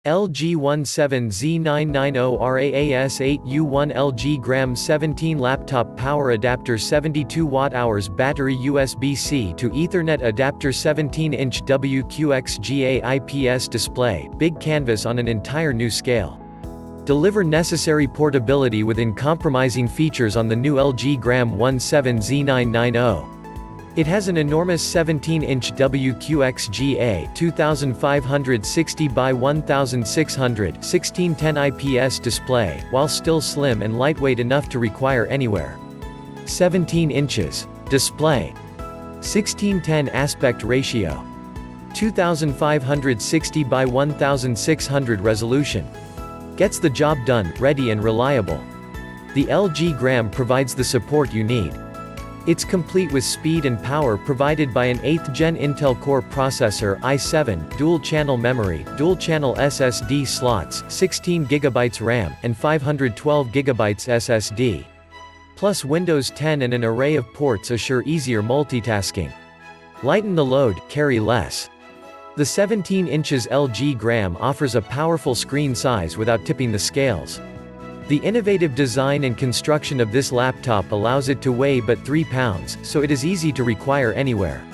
LG 17Z990-R.AAS9U1 LG Gram 17 Laptop Power Adapter 72 Wh Battery USB-C to Ethernet Adapter 17-inch WQXGA IPS display, big canvas on an entire new scale. Deliver necessary portability with uncompromising features on the new LG Gram 17Z990. It has an enormous 17-inch WQXGA 2560 by 1600 1610 IPS display, while still slim and lightweight enough to require anywhere. 17 inches. Display. 1610 aspect ratio. 2560 by 1600 resolution. Gets the job done, ready and reliable. The LG Gram provides the support you need. It's complete with speed and power provided by an 8th Gen Intel Core processor, i7, dual-channel memory, dual-channel SSD slots, 16GB RAM, and 512GB SSD. Plus Windows 10 and an array of ports assure easier multitasking. Lighten the load, carry less. The 17 inches LG Gram offers a powerful screen size without tipping the scales. The innovative design and construction of this laptop allows it to weigh but 3 pounds, so it is easy to require anywhere.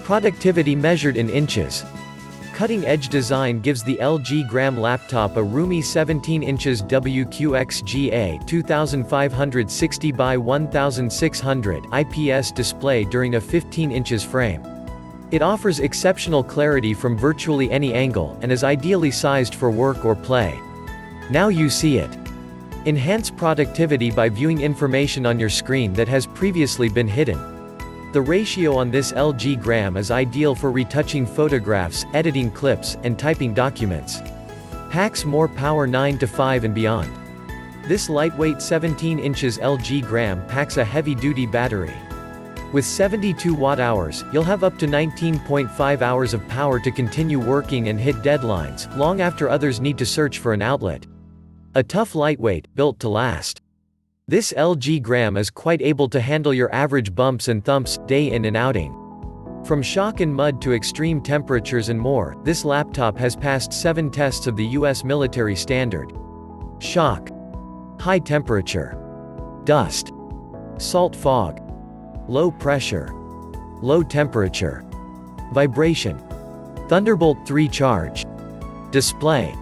Productivity measured in inches. Cutting-edge design gives the LG Gram laptop a roomy 17 inches WQXGA 2560 by 1600 IPS display during a 15 inches frame. It offers exceptional clarity from virtually any angle, and is ideally sized for work or play. Now you see it. Enhance productivity by viewing information on your screen that has previously been hidden. The ratio on this LG Gram is ideal for retouching photographs, editing clips, and typing documents. Packs more power 9 to 5 and beyond. This lightweight 17 inches LG Gram packs a heavy-duty battery. With 72 watt-hours, you'll have up to 19.5 hours of power to continue working and hit deadlines, long after others need to search for an outlet. A tough lightweight, built to last. This LG Gram is quite able to handle your average bumps and thumps, day in and outing. From shock and mud to extreme temperatures and more, this laptop has passed 7 tests of the US military standard. Shock. High temperature. Dust. Salt fog. Low pressure. Low temperature. Vibration. Thunderbolt 3 charge. Display.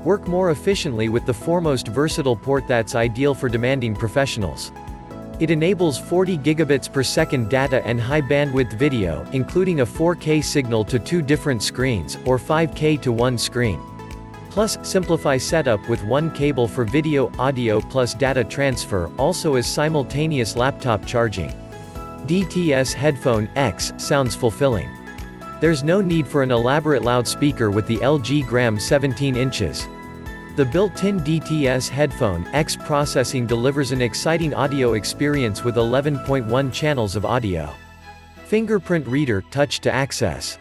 Work more efficiently with the foremost versatile port that's ideal for demanding professionals. It enables 40 gigabits per second data and high bandwidth video, including a 4K signal to 2 different screens, or 5K to 1 screen. Plus, simplify setup with 1 cable for video, audio plus data transfer, also is simultaneous laptop charging. DTS Headphone X sounds fulfilling. There's no need for an elaborate loudspeaker with the LG Gram 17 inches. The built-in DTS Headphone X processing delivers an exciting audio experience with 11.1 channels of audio. Fingerprint reader, touch to access.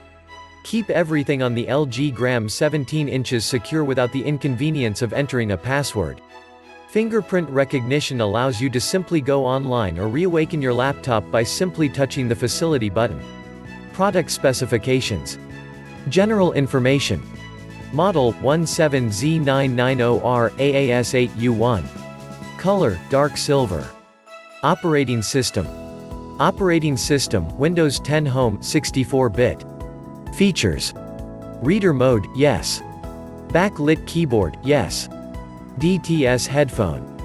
Keep everything on the LG Gram 17 inches secure without the inconvenience of entering a password. Fingerprint recognition allows you to simply go online or reawaken your laptop by simply touching the facility button. Product specifications. General information. Model, 17Z990-R.AAS9U1. Color, dark silver. Operating system. Operating system, Windows 10 Home, 64-bit. Features. Reader mode, yes. Backlit keyboard, yes. DTS headphone.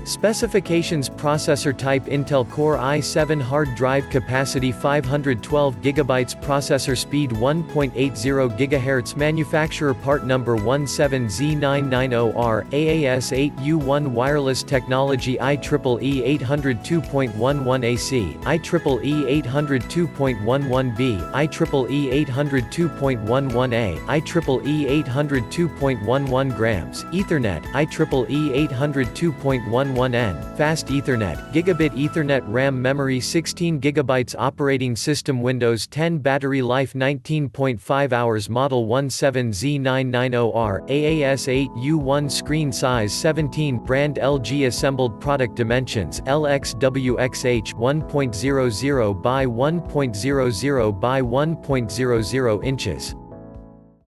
Specifications: processor type Intel Core i7, hard drive capacity 512GB, processor speed 1.80 GHz, manufacturer part number 17Z990-R.AAS9U1, wireless technology IEEE 802.11ac, IEEE 802.11b, IEEE 802.11a, IEEE 802.11 grams, Ethernet, IEEE 802.11n, Fast Ethernet, Gigabit Ethernet, RAM memory 16GB, operating system Windows 10, battery life 19.5 hours, model 17Z990-R.AAS9U1, screen size 17, brand LG, assembled product dimensions LXWXH 1.00 by 1.00 by 1.00 inches.